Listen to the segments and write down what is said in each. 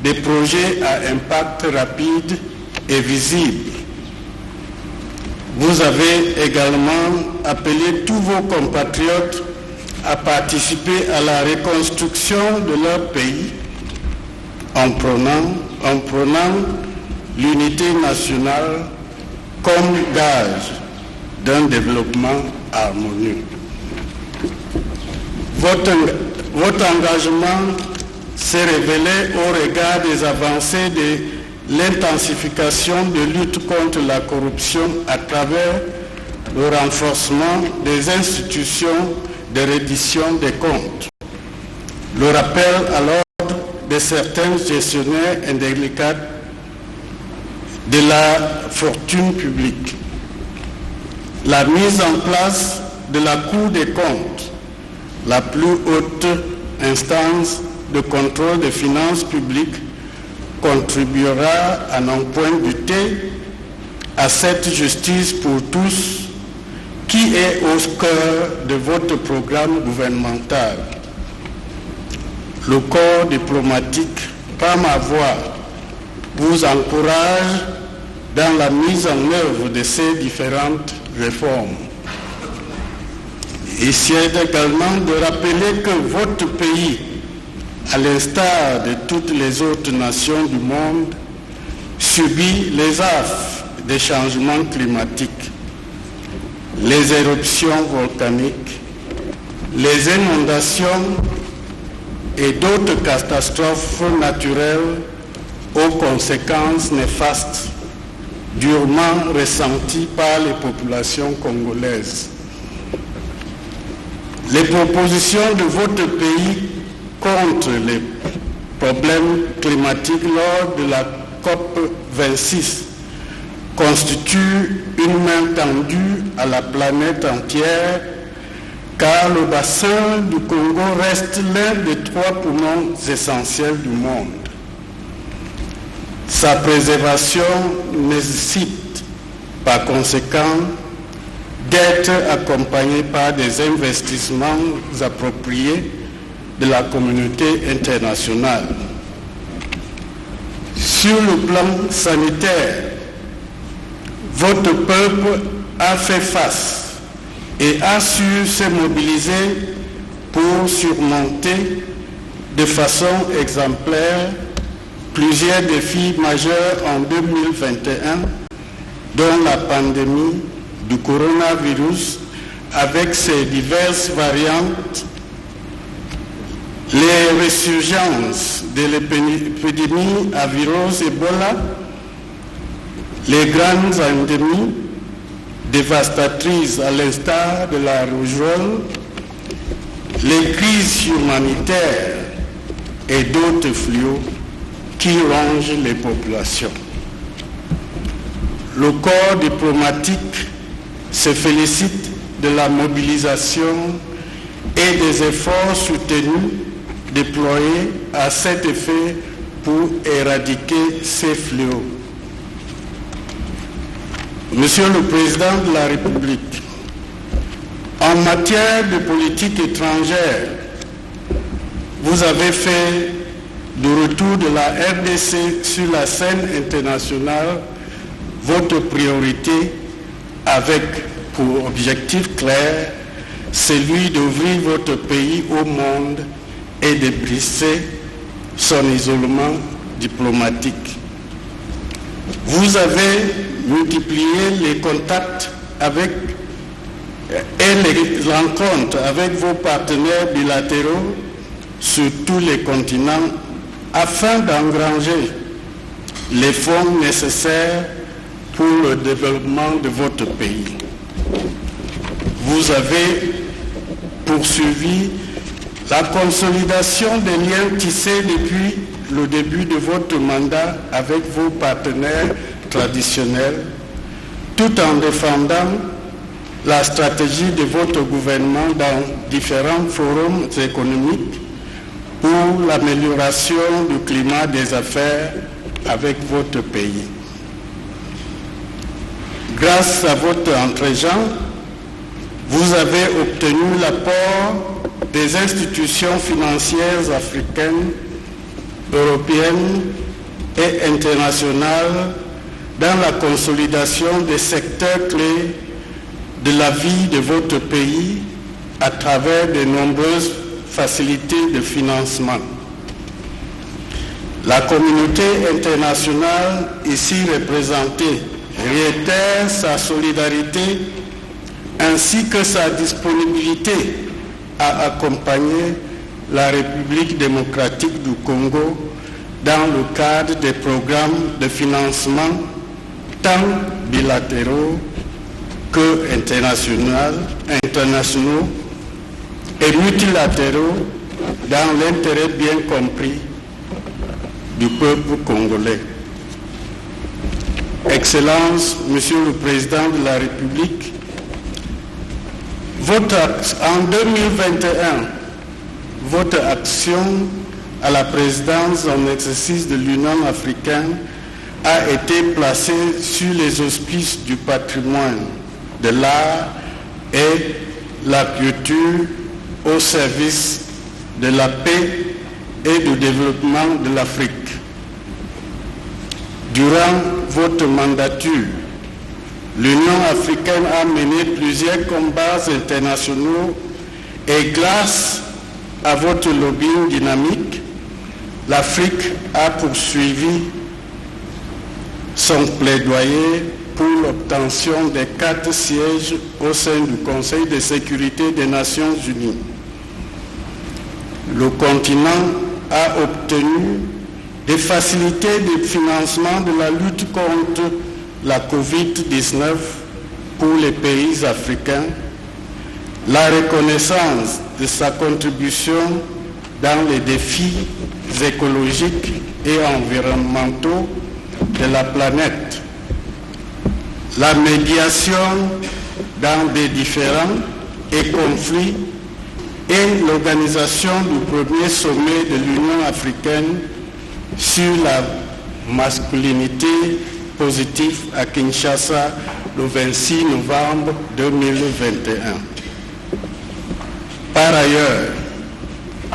des projets à impact rapide et visible. Vous avez également appelé tous vos compatriotes à participer à la reconstruction de leur pays en prenant l'unité nationale comme gage d'un développement harmonieux. Votre engagement s'est révélé au regard des avancées de l'intensification de lutte contre la corruption à travers le renforcement des institutions de reddition des comptes, le rappel à l'ordre de certains gestionnaires indélicats de la fortune publique, la mise en place de la Cour des comptes, la plus haute instance de contrôle des finances publiques, contribuera à n'en point douter à cette justice pour tous qui est au cœur de votre programme gouvernemental. Le corps diplomatique, par ma voix, vous encourage dans la mise en œuvre de ces différentes réformes. Il s'agit également de rappeler que votre pays, à l'instar de toutes les autres nations du monde, subit les affres des changements climatiques, les éruptions volcaniques, les inondations et d'autres catastrophes naturelles aux conséquences néfastes durement ressenties par les populations congolaises. Les propositions de votre pays contre les problèmes climatiques lors de la COP 26 constituent une main tendue à la planète entière, car le bassin du Congo reste l'un des 3 poumons essentiels du monde. Sa préservation nécessite, par conséquent, d'être accompagnée par des investissements appropriés de la communauté internationale. Sur le plan sanitaire, votre peuple a fait face et a su se mobiliser pour surmonter de façon exemplaire plusieurs défis majeurs en 2021, dont la pandémie du coronavirus avec ses diverses variantes, les résurgences de l'épidémie à virus Ebola, les grandes endémies dévastatrices à l'instar de la rougeole, les crises humanitaires et d'autres fléaux qui rongent les populations. Le corps diplomatique se félicite de la mobilisation et des efforts soutenus déployés à cet effet pour éradiquer ces fléaux. Monsieur le Président de la République, en matière de politique étrangère, vous avez fait du retour de la RDC sur la scène internationale votre priorité avec pour objectif clair celui d'ouvrir votre pays au monde et de briser son isolement diplomatique. Vous avez multiplié les contacts avec et les rencontres avec vos partenaires bilatéraux sur tous les continents afin d'engranger les fonds nécessaires pour le développement de votre pays. Vous avez poursuivi la consolidation des liens tissés depuis le début de votre mandat avec vos partenaires traditionnels, tout en défendant la stratégie de votre gouvernement dans différents forums économiques pour l'amélioration du climat des affaires avec votre pays. Grâce à votre entregent, vous avez obtenu l'apport des institutions financières africaines européenne et internationale dans la consolidation des secteurs clés de la vie de votre pays à travers de nombreuses facilités de financement. La communauté internationale ici représentée réitère sa solidarité ainsi que sa disponibilité à accompagner la République démocratique du Congo dans le cadre des programmes de financement tant bilatéraux que internationaux et multilatéraux dans l'intérêt bien compris du peuple congolais. Excellence, Monsieur le Président de la République, en 2021, votre action à la présidence en exercice de l'Union africaine a été placée sur les auspices du patrimoine, de l'art et la culture au service de la paix et du développement de l'Afrique. Durant votre mandature, l'Union africaine a mené plusieurs combats internationaux et grâce à votre lobbying dynamique, l'Afrique a poursuivi son plaidoyer pour l'obtention des 4 sièges au sein du Conseil de sécurité des Nations Unies. Le continent a obtenu des facilités de financement de la lutte contre la COVID-19 pour les pays africains, la reconnaissance de sa contribution dans les défis écologiques et environnementaux de la planète, la médiation dans des différends et conflits et l'organisation du premier sommet de l'Union africaine sur la masculinité positive à Kinshasa le 26 novembre 2021. Par ailleurs,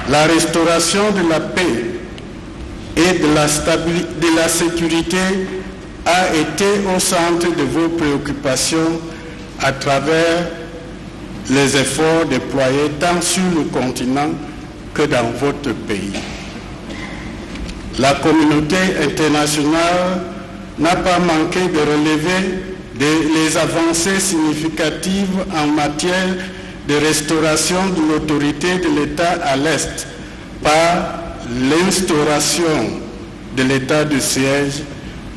la restauration de la paix et de la sécurité a été au centre de vos préoccupations à travers les efforts déployés tant sur le continent que dans votre pays. La communauté internationale n'a pas manqué de relever les avancées significatives en matière de restauration de l'autorité de l'État à l'Est par l'instauration de l'état de siège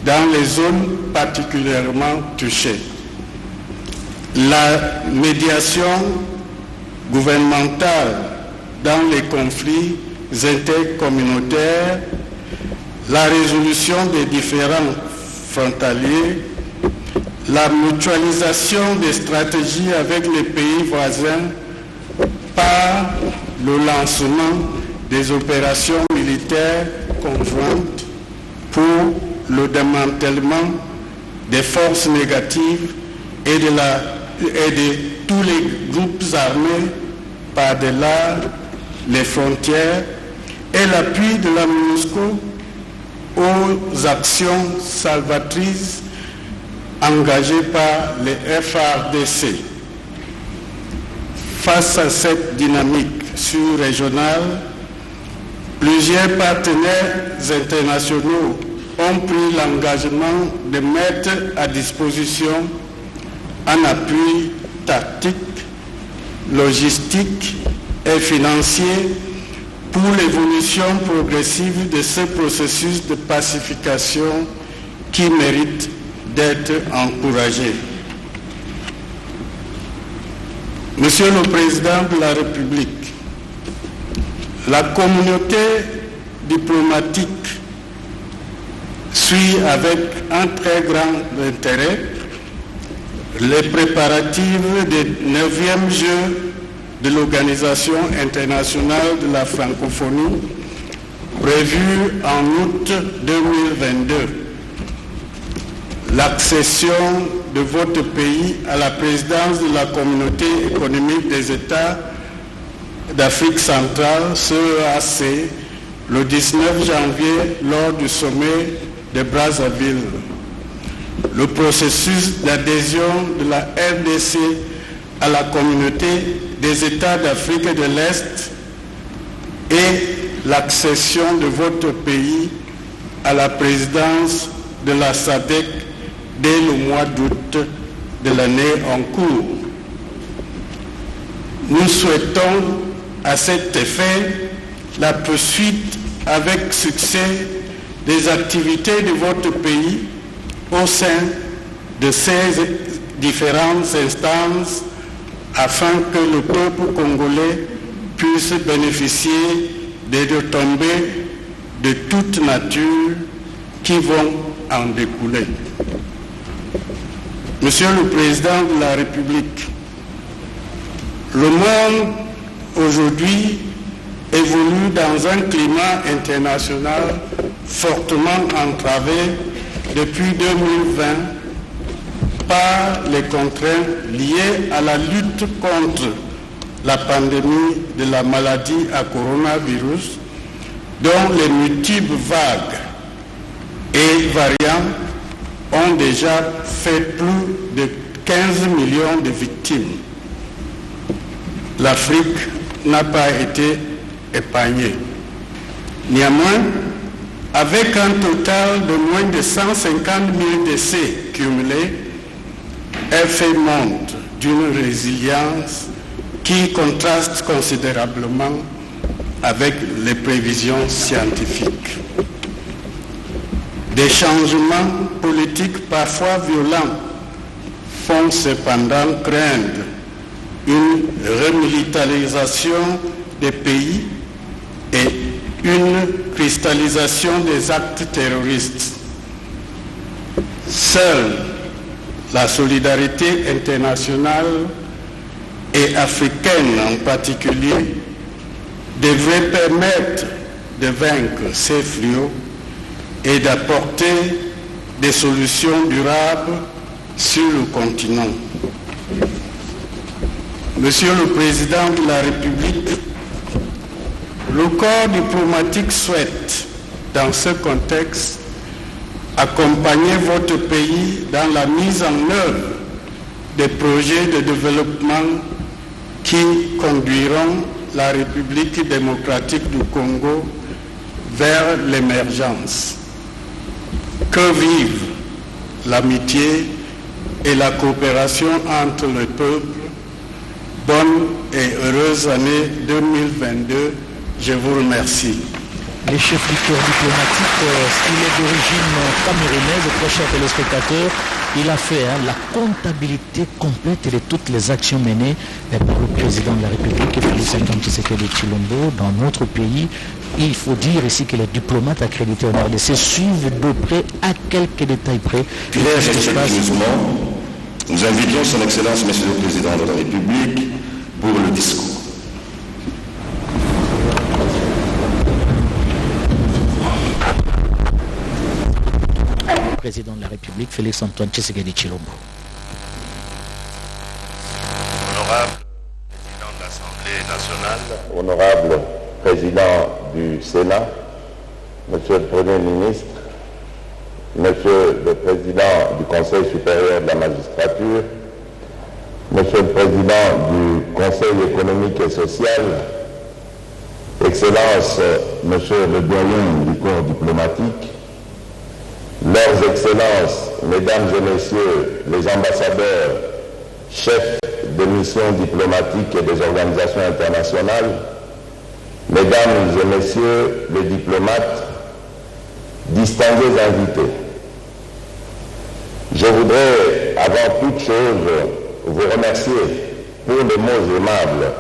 dans les zones particulièrement touchées. La médiation gouvernementale dans les conflits intercommunautaires, la résolution des différends frontaliers, la mutualisation des stratégies avec les pays voisins par le lancement des opérations militaires conjointes pour le démantèlement des forces négatives et de tous les groupes armés par-delà les frontières et l'appui de la MONUSCO aux actions salvatrices engagées par les FARDC. Face à cette dynamique sur-régionale, plusieurs partenaires internationaux ont pris l'engagement de mettre à disposition un appui tactique, logistique et financier pour l'évolution progressive de ce processus de pacification qui mérite d'être encouragé. Monsieur le Président de la République, la communauté diplomatique suit avec un très grand intérêt les préparatifs des 9e Jeux de l'Organisation internationale de la francophonie prévus en août 2022. L'accession de votre pays à la présidence de la Communauté économique des États d'Afrique centrale, CEAC, le 19 janvier lors du sommet de Brazzaville. Le processus d'adhésion de la RDC à la communauté des États d'Afrique de l'Est et l'accession de votre pays à la présidence de la SADC dès le mois d'août de l'année en cours. Nous souhaitons à cet effet la poursuite avec succès des activités de votre pays au sein de ces différentes instances afin que le peuple congolais puisse bénéficier des retombées de toute nature qui vont en découler. Monsieur le Président de la République, le monde aujourd'hui évolue dans un climat international fortement entravé depuis 2020 par les contraintes liées à la lutte contre la pandémie de la maladie à coronavirus, dont les multiples vagues et variants ont déjà fait plus de 15 millions de victimes. L'Afrique n'a pas été épargnée. Néanmoins, avec un total de moins de 150 000 décès cumulés, elle fait montre d'une résilience qui contraste considérablement avec les prévisions scientifiques. Des changements politiques parfois violents font cependant craindre une remilitarisation des pays et une cristallisation des actes terroristes. Seule la solidarité internationale et africaine en particulier devrait permettre de vaincre ces fléaux et d'apporter des solutions durables sur le continent. Monsieur le Président de la République, le corps diplomatique souhaite, dans ce contexte, accompagner votre pays dans la mise en œuvre des projets de développement qui conduiront la République démocratique du Congo vers l'émergence. Que vive l'amitié et la coopération entre les peuples. Bonne et heureuse année 2022. Je vous remercie. Le chef du corps diplomatique, il est d'origine camerounaise, très cher téléspectateurs. Il a fait la comptabilité complète de toutes les actions menées par le président de la République, Félix Antoine Tshisekedi Tshilombo, dans notre pays. Il faut dire ici que les diplomates accrédités en RDC suivent de près, à quelques détails près. Nous invitons son Excellence, Monsieur le Président de la République, pour le discours. Président de la République, Félix Antoine Tshisekedi Tshilombo. Honorable Président de l'Assemblée nationale, Honorable Président du Sénat, Monsieur le Premier ministre, Monsieur le Président du Conseil supérieur de la magistrature, Monsieur le Président du Conseil économique et social, Excellence, Monsieur le Doyen du corps diplomatique, Leurs Excellences, Mesdames et Messieurs les ambassadeurs, chefs de missions diplomatiques et des organisations internationales, Mesdames et Messieurs les diplomates, distingués invités. Je voudrais, avant toute chose, vous remercier pour les mots aimables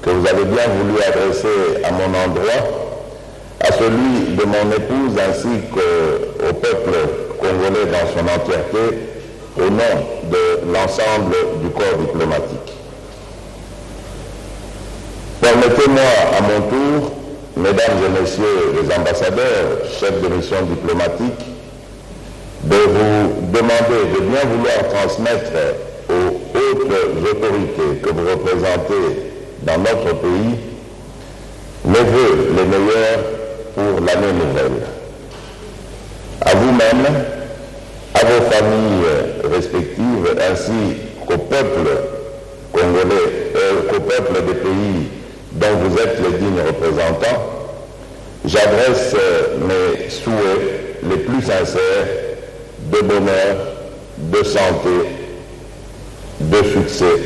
que vous avez bien voulu adresser à mon endroit, à celui de mon épouse ainsi qu'au peuple congolais dans son entièreté, au nom de l'ensemble du corps diplomatique. Permettez-moi à mon tour, Mesdames et Messieurs les ambassadeurs, chefs de mission diplomatique, de vous demander de bien vouloir transmettre aux hautes autorités que vous représentez dans notre pays mes vœux les meilleurs pour l'année nouvelle. À vous-même, à vos familles respectives, ainsi qu'au peuple congolais, qu'au peuple des pays dont vous êtes les dignes représentants, j'adresse mes souhaits les plus sincères de bonheur, de santé, de succès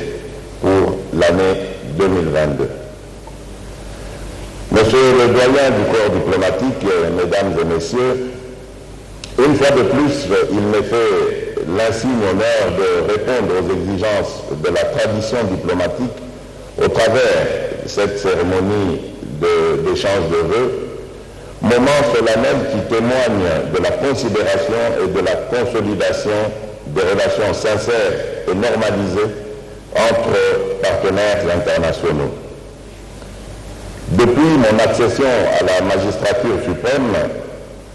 pour l'année 2022. Monsieur le doyen du corps diplomatique, mesdames et messieurs, une fois de plus, il m'est fait l'insigne honneur de répondre aux exigences de la tradition diplomatique au travers de cette cérémonie d'échange de vœux, moment solennel qui témoigne de la considération et de la consolidation des relations sincères et normalisées entre partenaires internationaux. Depuis mon accession à la magistrature suprême,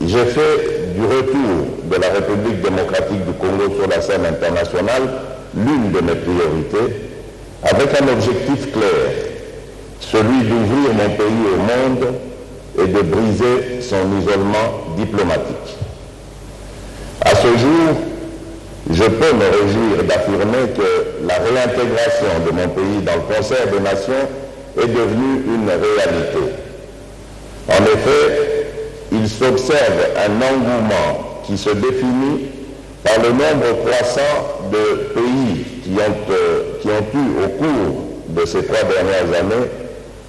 j'ai fait du retour de la République démocratique du Congo sur la scène internationale l'une de mes priorités, avec un objectif clair, celui d'ouvrir mon pays au monde et de briser son isolement diplomatique. À ce jour, je peux me réjouir d'affirmer que la réintégration de mon pays dans le concert des nations est devenue une réalité. En effet, il s'observe un engouement qui se définit par le nombre croissant de pays qui ont eu au cours de ces 3 dernières années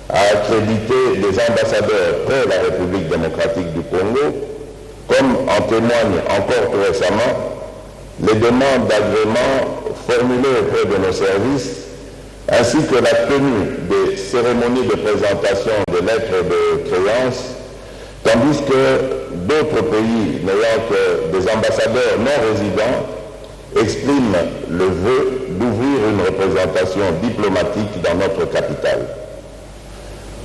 à accréditer des ambassadeurs près la République démocratique du Congo, comme en témoignent encore tout récemment les demandes d'agrément formulées auprès de nos services, ainsi que la tenue des cérémonies de présentation des lettres de créance, tandis que d'autres pays n'ayant que des ambassadeurs non résidents expriment le vœu d'ouvrir une représentation diplomatique dans notre capitale.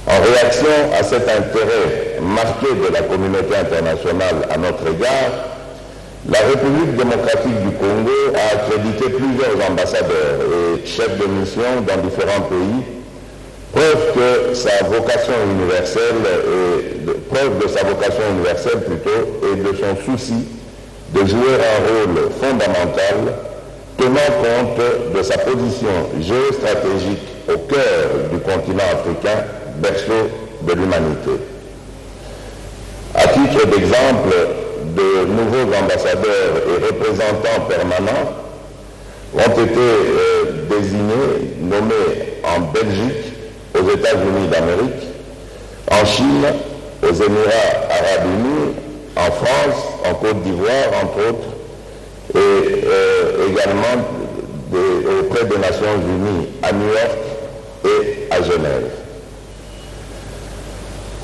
En réaction à cet intérêt marqué de la communauté internationale à notre égard, la République démocratique du Congo a accrédité plusieurs ambassadeurs et chefs de mission dans différents pays, preuve de sa vocation universelle et de son souci de jouer un rôle fondamental tenant compte de sa position géostratégique au cœur du continent africain, berceau de l'humanité. À titre d'exemple, de nouveaux ambassadeurs et représentants permanents ont été désignés, nommés en Belgique, aux États-Unis d'Amérique, en Chine, aux Émirats arabes unis, en France, en Côte d'Ivoire, entre autres, et également auprès des Nations Unies à New York et à Genève.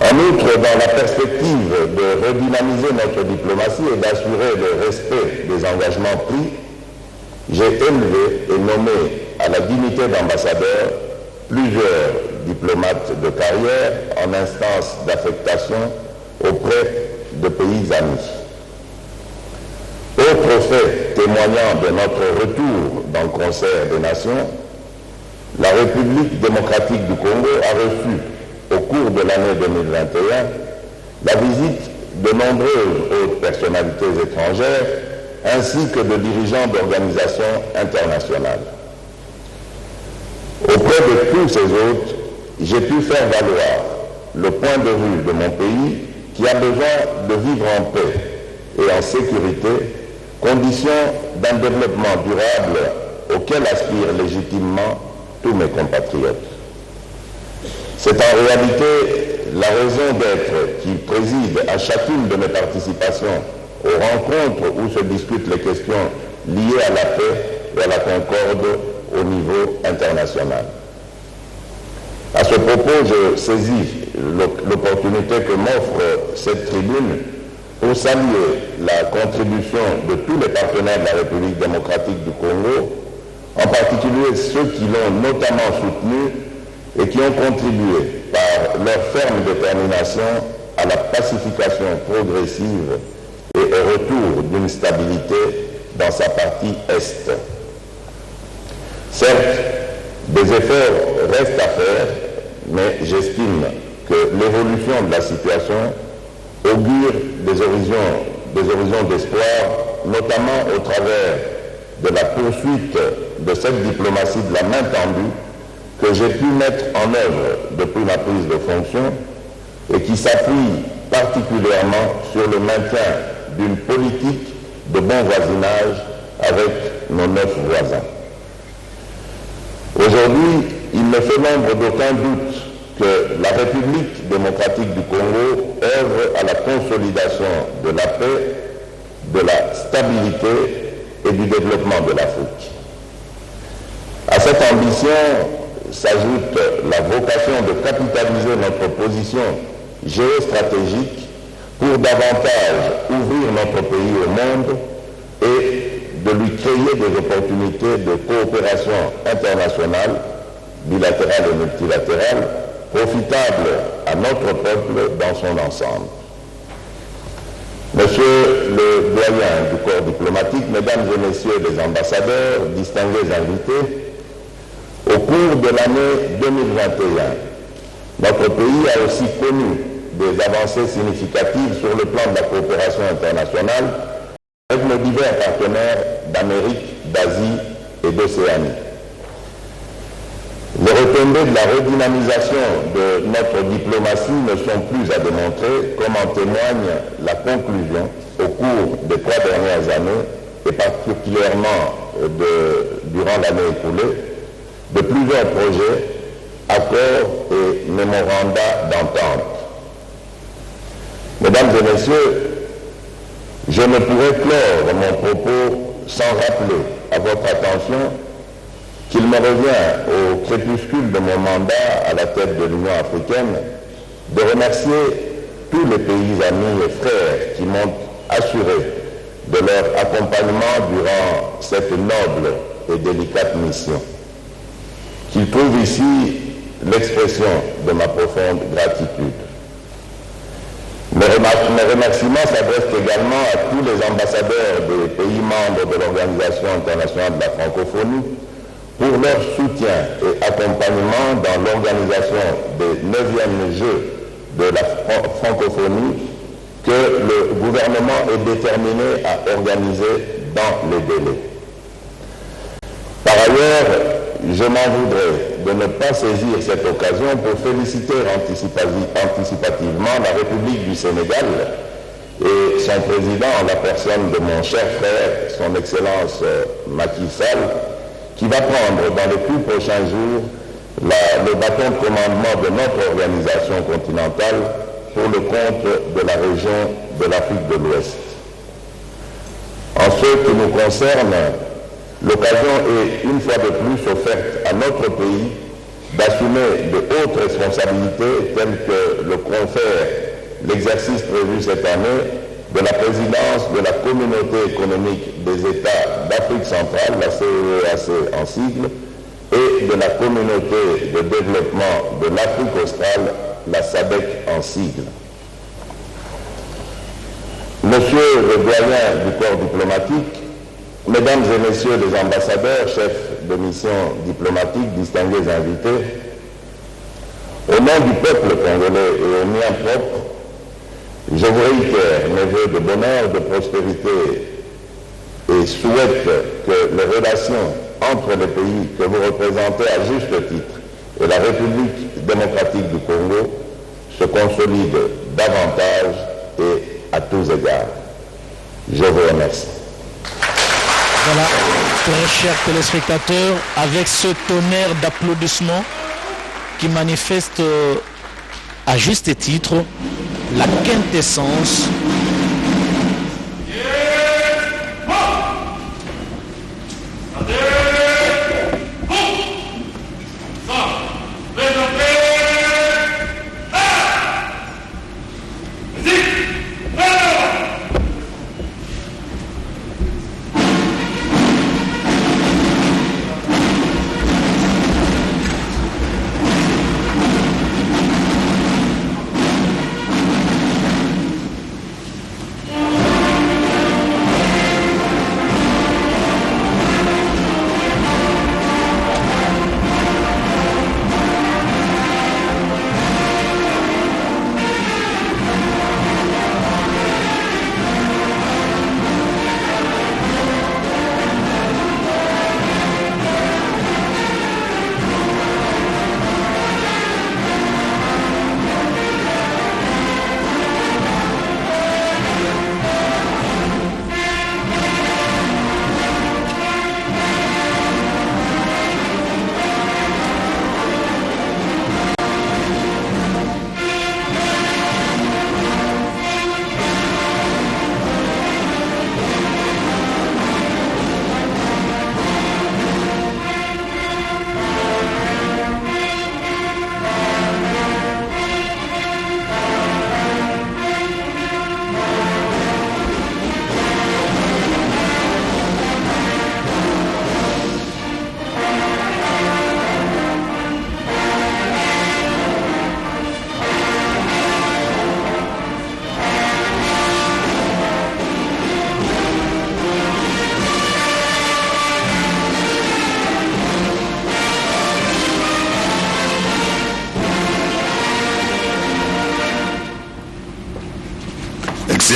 En outre, dans la perspective de redynamiser notre diplomatie et d'assurer le respect des engagements pris, j'ai élevé et nommé à la dignité d'ambassadeur plusieurs diplomates de carrière en instance d'affectation auprès de pays amis. Autre fait témoignant de notre retour dans le concert des nations, la République démocratique du Congo a reçu au cours de l'année 2021 la visite de nombreuses hautes personnalités étrangères ainsi que de dirigeants d'organisations internationales. Auprès de tous ces hôtes, j'ai pu faire valoir le point de vue de mon pays qui a besoin de vivre en paix et en sécurité, condition d'un développement durable auquel aspirent légitimement tous mes compatriotes. C'est en réalité la raison d'être qui préside à chacune de mes participations aux rencontres où se discutent les questions liées à la paix et à la concorde au niveau international. À ce propos, je saisis l'opportunité que m'offre cette tribune pour saluer la contribution de tous les partenaires de la République démocratique du Congo, en particulier ceux qui l'ont notamment soutenu et qui ont contribué par leur ferme détermination à la pacification progressive et au retour d'une stabilité dans sa partie Est. Certes, des efforts restent à faire, mais j'estime que l'évolution de la situation augure des horizons d'espoir, notamment au travers de la poursuite de cette diplomatie de la main tendue que j'ai pu mettre en œuvre depuis ma prise de fonction et qui s'appuie particulièrement sur le maintien d'une politique de bon voisinage avec nos 9 voisins. Aujourd'hui, il ne fait l'ombre d'aucun doute que la République démocratique du Congo œuvre à la consolidation de la paix, de la stabilité et du développement de l'Afrique. À cette ambition s'ajoute la vocation de capitaliser notre position géostratégique pour davantage ouvrir notre pays au monde et de lui créer des opportunités de coopération internationale, bilatérale et multilatérale, profitables à notre peuple dans son ensemble. Monsieur le doyen du corps diplomatique, mesdames et messieurs les ambassadeurs, distingués invités, au cours de l'année 2021, notre pays a aussi connu des avancées significatives sur le plan de la coopération internationale avec nos divers partenaires d'Amérique, d'Asie et d'Océanie. Les retombées de la redynamisation de notre diplomatie ne sont plus à démontrer, comme en témoigne la conclusion au cours des 3 dernières années, et particulièrement durant l'année écoulée, de plusieurs projets, accords et mémoranda d'entente. Mesdames et messieurs, je ne pourrais clore mon propos sans rappeler à votre attention qu'il me revient au crépuscule de mon mandat à la tête de l'Union africaine de remercier tous les pays amis et frères qui m'ont assuré de leur accompagnement durant cette noble et délicate mission, qu'ils trouvent ici l'expression de ma profonde gratitude. Mes remerciements s'adressent également à tous les ambassadeurs des pays membres de l'Organisation internationale de la francophonie pour leur soutien et accompagnement dans l'organisation des 9e Jeux de la francophonie que le gouvernement est déterminé à organiser dans les délais. Par ailleurs, je m'en voudrais de ne pas saisir cette occasion pour féliciter anticipativement la République du Sénégal et son président en la personne de mon cher frère, son Excellence Macky Sall, qui va prendre dans les tout prochains jours le bâton de commandement de notre organisation continentale pour le compte de la région de l'Afrique de l'Ouest. En ce qui nous concerne, l'occasion est une fois de plus offerte à notre pays d'assumer de hautes responsabilités telles que le confère l'exercice prévu cette année de la présidence de la Communauté économique des États d'Afrique centrale, la CEEAC en sigle, et de la Communauté de développement de l'Afrique australe, la SADC en sigle. Monsieur le doyen du corps diplomatique, mesdames et messieurs les ambassadeurs, chefs de mission diplomatique, distingués invités, au nom du peuple congolais et au mien propre, je vous réitère mes vœux de bonheur, de prospérité et souhaite que les relations entre les pays que vous représentez à juste titre et la République démocratique du Congo se consolident davantage et à tous égards. Je vous remercie. Voilà, très chers téléspectateurs, avec ce tonnerre d'applaudissements qui manifeste à juste titre la quintessence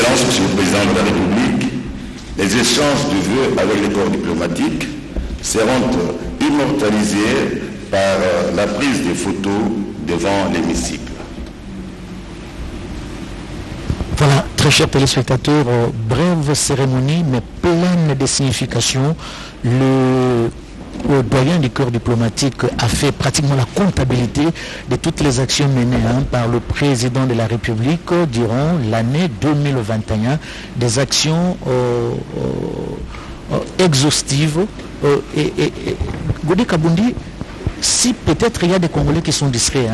Excellence, Monsieur le Président de la République, les échanges de vœux avec les corps diplomatiques seront immortalisés par la prise des photos devant l'hémicycle. Voilà, très chers téléspectateurs, brève cérémonie mais pleine de signification. Le doyen du corps diplomatique a fait pratiquement la comptabilité de toutes les actions menées par le président de la République durant l'année 2021, des actions exhaustives. Godé Kabundi, si peut-être il y a des Congolais qui sont distraits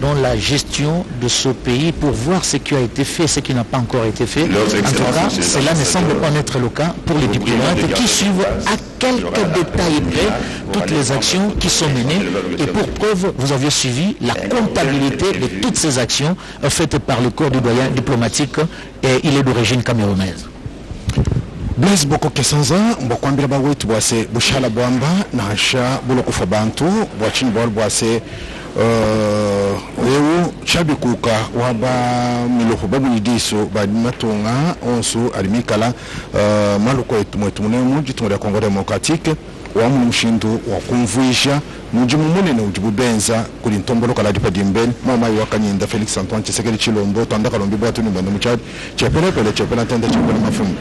dans la gestion de ce pays pour voir ce qui a été fait, ce qui n'a pas encore été fait. En tout cas, cela ne semble pas être le cas pour les diplomates qui suivent à quelques détails près toutes les actions qui sont menées. Et pour preuve, vous avez suivi la comptabilité de toutes ces actions faites par le corps du doyen diplomatique et il est d'origine camerounaise. Blaise Boko Kesanza, Mbokwambira Bawetu Boise, Bushala Bwamba, Nahasha, Bulokufa Bantu, Bwachini Bol Boise, Ewu, Chabikuka, Waba Miloko Babuidiso, Badimatonga, Onsu, Alimikala, Maluko Etumwetumune, Jitumwe Congo Démocratique, Wamu Mshindu, Wakumvuisha, Mujimu Munene Ujibubenza, Kulintombolo Kaladipa Dimben, Mama Wakanyinda, Felix Antoine, Tshisekedi Chilombo, Tandaka Lombiboatu Numbano Muchad, Chepele Pele, Chepele Tenda, Chepele Mafumu.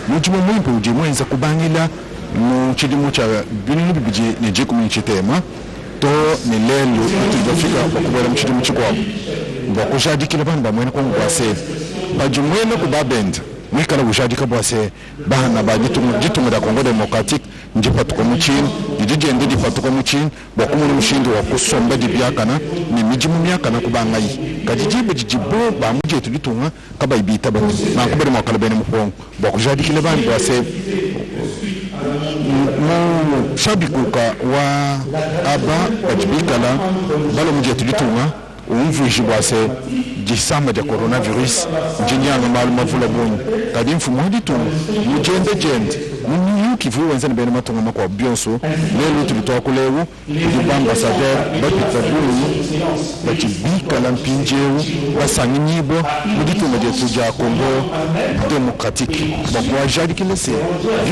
Mujimu mwimpe ujimwenza kubangila mu chidimu cha binini bibiji nije kumichitema to ni lelo tutafika bakubera mchidimu chikwabo bakushadikira bantu bamwene ko ngwase bajumwene kubabenda mwikala bushadika bwase bana bajitumira Congo Democratique njipa tukomuchini dijende dipatuka muchini bakumuri mushindo wa kusomba dibyakana ni mijimu myakana kubangayi kajijibe jijibo bamuje tulitunga kaba ibita ba nakubere mwakala bene mukongo bakujadikile bantu base mu shabikuka wa aba bajibikala balo muje tulitunga umvuishi bwase jisama ja coronavirus jinyanga maluma vula bonyo kadi mfumo ditunga mujende Muni kivu wenzani bene matonga makwa bionso lelo tulitoa kulewu kujumba ambassadeur bapita bulu bachibika la mpinjewu wasangi nyibo mudituma jetu ja Congo Démocratique bakwa jadi kilese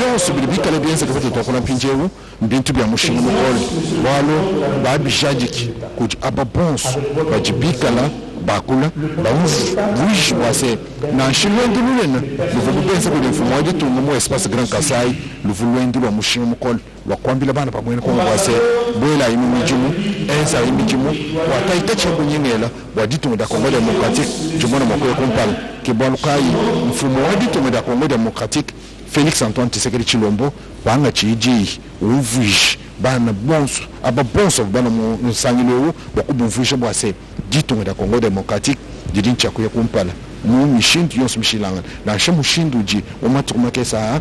yonso bilibika la biense kafata tokola mpinjewu mbintu bya mushinga mukole walo babijajiki kuj ababonso bachibika la bakula bawuji wase na shilwendi lulena luvubenza kule mfumo wa ditunga mu espace Grand Kasai luvulwendi lwa mushinga mukole wakwambila bana pamwene ko wase bwela imijimu enza imijimu wataita chembo nyingela wa ditunga da Congo Démocratique jumona mkoyo kompala kibalukai mfumo wa ditunga da Congo Démocratique Felix Antoine Tshisekedi Chilombo banga chiji uvuji bana bonso aba bonso bana mu sangilo wakubumvusha bwase ditunga da Congo Démocratique didincha kuya kumpala mu mishindu yonso mishilanga na shemushindu ji umatukuma kesa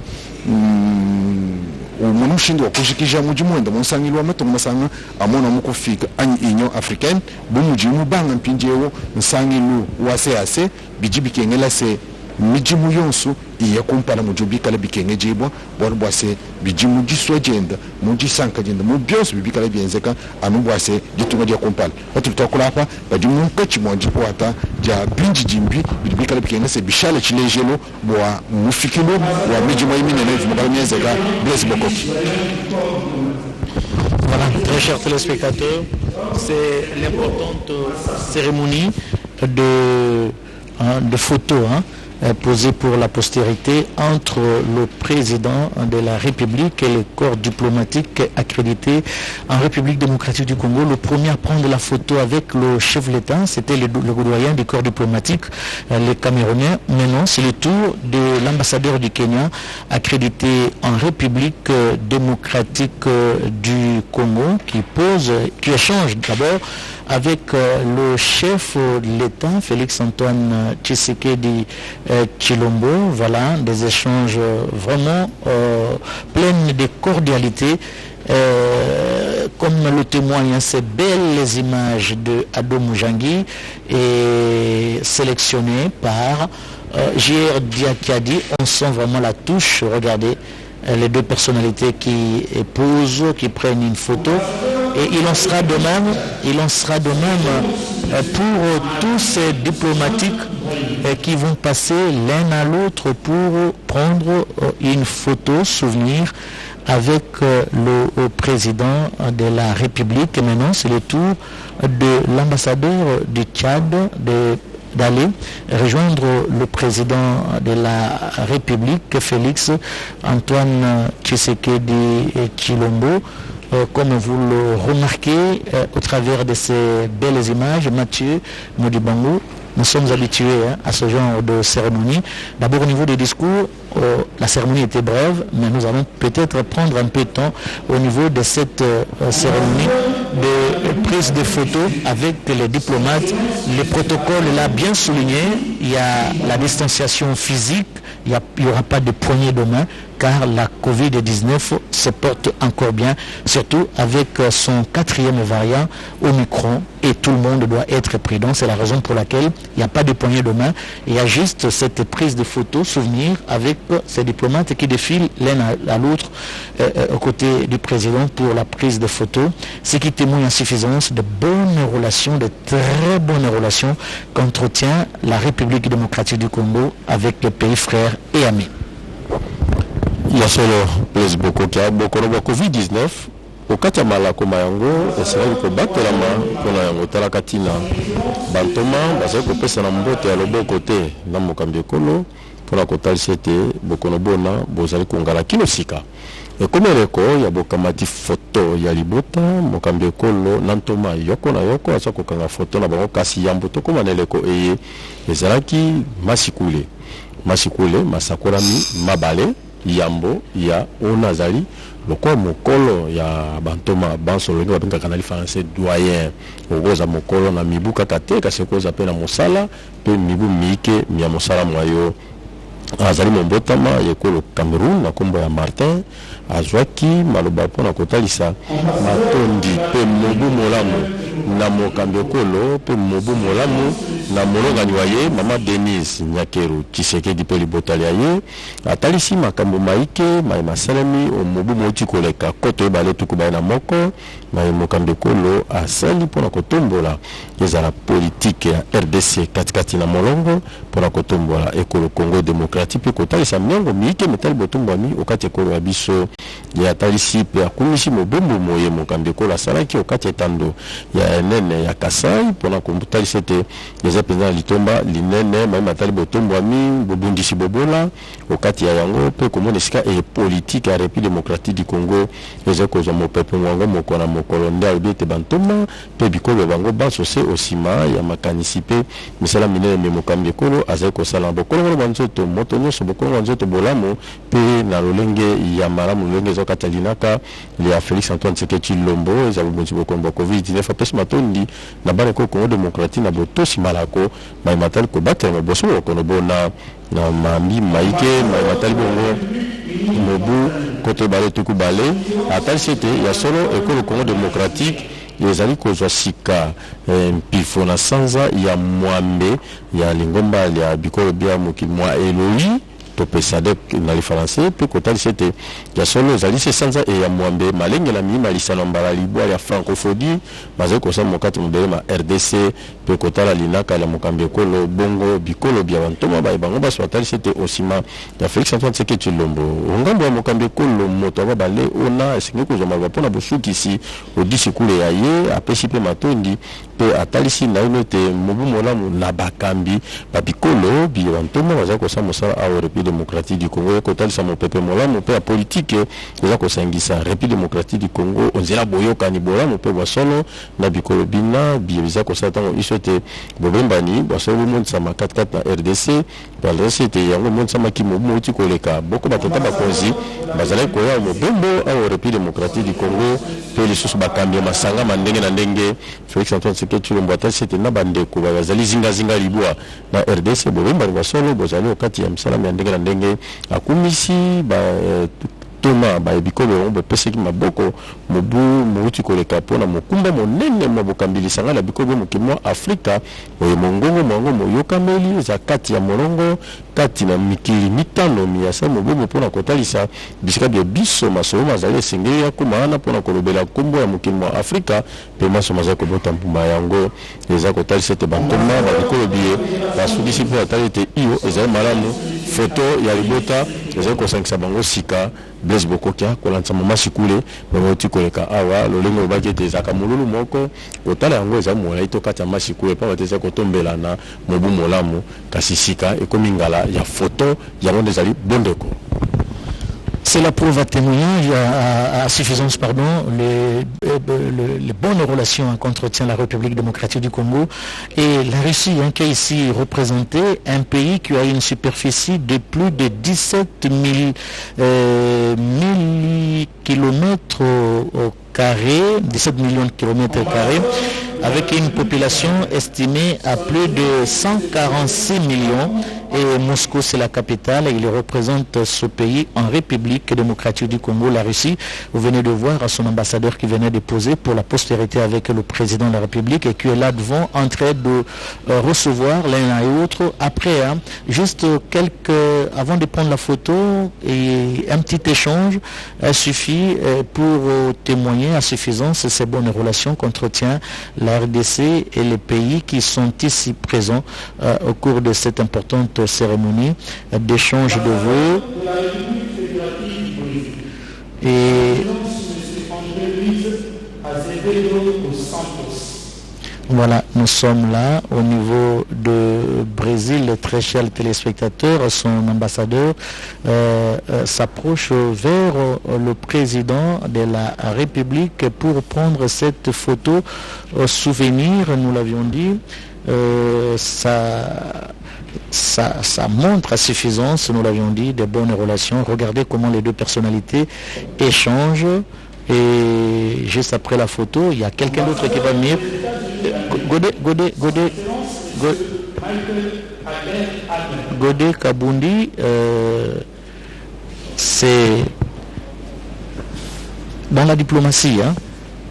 umuntu ushindu wakushikija mujimwenda musangilo amatongo masanga amona mukufika Union Africaine bumujimu banga mpinjewo nsangilo wase bijibikengela se mijimu yonso iya kumpala mujubikala bikenge jibwa bwase bijimu jiswagenda mujisanka jenda mu byose bibikala byenzeka anu bwase gitunga je kumpala watu tutakulapa bajimu kachi mwanjipwata ja binji jimbi bibikala bikenge se bishala chilejelo bwa mufikilo wa mijimu imine nevu mukala myenzeka Blaise Bokoki. Voilà, très chers téléspectateurs, c'est l'importante cérémonie de photos posée pour la postérité entre le président de la République et le corps diplomatique accrédité en République démocratique du Congo. Le premier à prendre la photo avec le chef de l'État, c'était le doyen du corps diplomatique, les Camerounais. Maintenant, c'est le tour de l'ambassadeur du Kenya accrédité en République démocratique du Congo qui échange d'abord avec le chef de l'État, Félix Antoine Tshisekedi Chilombo. Voilà, des échanges vraiment pleins de cordialité. Comme le témoignent ces belles images de Ado Mujangi et sélectionnées par J.R. Diakadi. On sent vraiment la touche. Regardez les deux personnalités qui posent, qui prennent une photo. Et il en sera de même pour tous ces diplomatiques qui vont passer l'un à l'autre pour prendre une photo souvenir avec le président de la République. Et maintenant, c'est le tour de l'ambassadeur du Tchad d'aller rejoindre le président de la République, Félix Antoine Tshisekedi Tshilombo. Comme vous le remarquez au travers de ces belles images, Mathieu Modibango, nous sommes habitués à ce genre de cérémonie. D'abord au niveau des discours, la cérémonie était brève, mais nous allons peut-être prendre un peu de temps au niveau de cette cérémonie de prise de photos avec les diplomates. Le protocole l'a bien souligné, il y a la distanciation physique, il n'y aura pas de poignée de main, car la Covid-19 se porte encore bien, surtout avec son 4e variant Omicron, et tout le monde doit être prudent. C'est la raison pour laquelle il n'y a pas de poignée de main, il y a juste cette prise de photo souvenir avec ces diplomates qui défilent l'un à l'autre aux côtés du président pour la prise de photos, ce qui témoigne en suffisance de bonnes relations, de très bonnes relations qu'entretient la République démocratique du Congo avec les pays frères et amis. Yasolo les bokokia bokoro ba COVID-19 okati malako mayango esali ko batelama pona yango talakatina bantoma bazali kopesa na mbote ya loboko te na mokambi ekolo pona kotalisa ete bokono bona bozali kongala kino sika ekomeleko ya bokamati foto ya libota mokambi ekolo na ntoma yoko na yoko aza kokanga foto na bango kasi yambo tokoma na eleko eye ezalaki masikule masakolami mabale yambo ya onazali loko mokolo ya bantoma bansolo ngi babinga kanali français doyen ogoza mokolo na mibu kaka te kasi koza pe na mosala pe mibu mike ya mosala mwayo azali mombotama yekolo Cameroun na kombo ya Martin azwaki maloba pona kotalisa matondi pe mobu molamu na mokambi ekolo pe mobu molamu na molongani waye mama Denise Nyakeru Tshisekedi pe libotali ye atalisi makambo maike mai masalami o mobu moti koleka koto ebale tukuba na moko mai mokambi ekolo asali pona kotombola ezala politique ya RDC katikati na molongo pona kotombola ekolo Congo démocratique pe kotalisa mnengo miike metali botombwami okati ekolo ya biso ya talisi pe akumisi mobombo moye mokambi ekolo asalaki okati etando ya nene ya Kasai pona kotalisa te eza penza litomba linene mai matali botombwami bobundisi bobola okati ya yango pe komona sika e politique ya République démocratique du Congo eza kozwa mopepe wango mokona mokolo nda obete bantoma pe bikolo bango baso se osima ya makanisi pe misala minene me mokambi ekolo azali kosala bokolo banzoto moto nyonso bokolo banzoto bolamo pe na lolenge ya malamu lolenge ezokati ya linaka ya Félix Antoine Tshisekedi Tshilombo eza bobonzi bokombo COVID-19 apesi matondi na bana ko Congo démocratique na botosi malako mai matali ko batela maboso bokono bona na mambi maike mai matali bongo mobu kote bale tuku bale atali sete ya solo ekolo Congo démocratique ezali kozwa sika mpifo na sanza ya mwambe ya lingomba ya bikolo bia mokimwa eloli topesadek na li français pe kotali sete ya solo ezali se sanza e ya mwambe malenge la mima lisana mbala libwa ya francophonie bazali kosala mokati mobele ma RDC pe kotala linaka la mokambi ekolo bongo bikolo bia bantoma ba bango baso atali sete osima ya Félix Antoine Tshisekedi Tshilombo ngambo ya mokambi ekolo moto ba bale ona esingi kozwa malwa pona bosukisi odisi kule ya ye apesi pe matondi pe atalisi na ino te mobu molamu na bakambi babikolo bia bantoma bazali kosala mosala awa République démocratique du Congo kotalisa mopepe molamu pe ya politique eza kosangisa République démocratique du Congo onzela boyokani bolamu pe bwasolo na bikolo bina biza kosala tango iso te bobembani bwasolo montsama 4-4 na RDC balresi te yango montsama ki mobu moti koleka boko batata bakonzi bazali koya mobembo awa République démocratique du Congo pe lisusu bakambi masanga mandenge na ndenge Félix Antoine Tshisekedi Tshilombo atalisi te na bandeko bazali zinga libwa na RDC bobembani bwasolo bozali okati ya msala ya ndenge na ndenge akumisi ba bantoma bayebiko be peseki maboko mobu mouti koleka pona mokumba monene mabokambilisanga na biko be mokimo Afrika oyo mongongo mwango moyokameli za kati ya morongo kati na mikili mitano miyasa mobobo pona kotalisa bisika bya biso maso mazali esengeli ya kumana pona kolobela kombo ya mokili mwa Afrika pe maso mazali kobota mpuma yango eza kotalisa te bantoma babikolo biye basukisi mpo atali te iyo ezali malamu foto ya libota ezali kosangisa bango sika Blaise Bokokia kolanisa mama sikule bamoti koleka awa lolengo lobaki ete ezaka molulu moko kotala yango eza molai to kati ya masikule mpo bate eza kotombela na mobu molamu kasi sika ekomi ngala ya foto yango nde ezali bondeko. C'est la preuve à témoignage, à suffisance, pardon, les bonnes relations qu'entretient la République démocratique du Congo et la Russie, qui est ici représentée, un pays qui a une superficie de plus de 17 kilomètres au carré, 17 millions de kilomètres carrés, avec une population estimée à plus de 146 millions. Et Moscou, c'est la capitale, et il représente ce pays en République démocratique du Congo, la Russie. Vous venez de voir son ambassadeur qui venait de poser pour la postérité avec le président de la République et qui est là devant en train de recevoir l'un et l'autre. Après, juste avant de prendre la photo, et un petit échange suffit pour témoigner à suffisance de ces bonnes relations qu'entretient la RDC et les pays qui sont ici présents au cours de cette importante cérémonie d'échange de vœux. Et voilà, nous sommes là au niveau de Brésil, très chers téléspectateurs. Son ambassadeur s'approche vers le président de la République pour prendre cette photo souvenir, nous l'avions dit. Ça montre à suffisance, nous l'avions dit, de bonnes relations. Regardez comment les deux personnalités échangent. Et juste après la photo, il y a quelqu'un d'autre qui va venir. Godé Kabundi, c'est dans la diplomatie.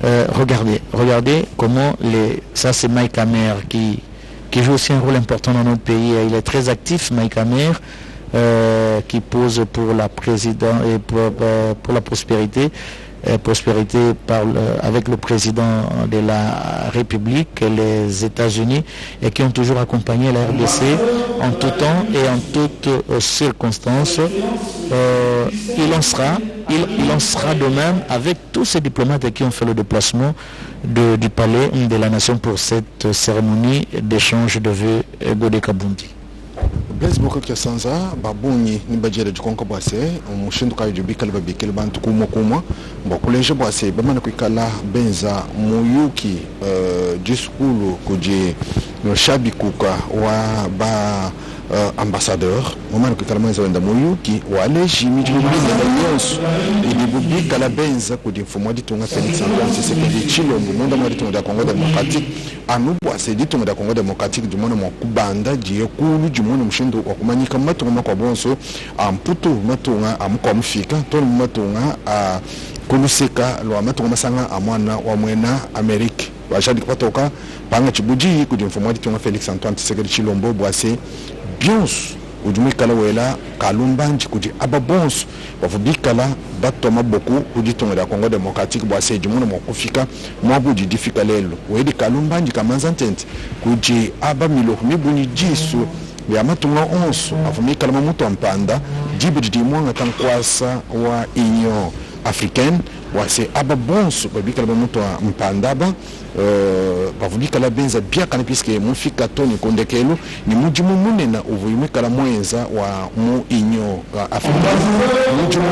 Regardez comment ça c'est Mike Hammer qui joue aussi un rôle important dans notre pays. Il est très actif, Mike Hammer, qui pose pour la présidence et pour la prospérité avec le président de la République, les États-Unis, et qui ont toujours accompagné la RDC en tout temps et en toutes circonstances. Il en sera de même avec tous ces diplomates qui ont fait le déplacement du palais de la nation pour cette cérémonie d'échange de vœux Godé Kabundi. Blaise Bokokia sanza babunyi ni bajere jikonka bwase umushindu kayo jubikala babikela bantu kuma bokuleje bwase bamana kwikala benza muyuki diskulu kuji no shabikuka wa ba ambassadeur moment que kalmanza wenda muyuki wale jimi jibubika la yonsu ibubika la benza kudi mfumo ditunga Félix Antoine Tshisekedi Tshilombo munda mwa ditunga da Congo démocratique anubu ase ditunga da Congo démocratique du monde kubanda jiye kulu jumuno mshindo wa kumanyika matunga kwa bonso amputu matunga amko mfika tonu matunga kulusika lo matunga masanga amwana wa mwena Amerique washadi kupatoka panga chibuji kudi mfumo ditunga Félix Antoine Tshisekedi Tshilombo bwase bionso ujumikala wela kalumbanji kudi ababonso wafubikala batoma boku kudi tonga Congo démocratique bwase jumuno mokufika mwabuji difika lelo wedi kalumbanji kamanza ntente kudi abamilo mibuni jisu ya matunga onso afumikala mamuto ampanda jibudi mwanga tankwasa wa Union africaine wase ababonso babikala mamuto mpandaba bavubikala benza biaka puisque mufika toni kondekelo ni mujimu munena uvuyimikala mwenza wa mu Union africaine mujimu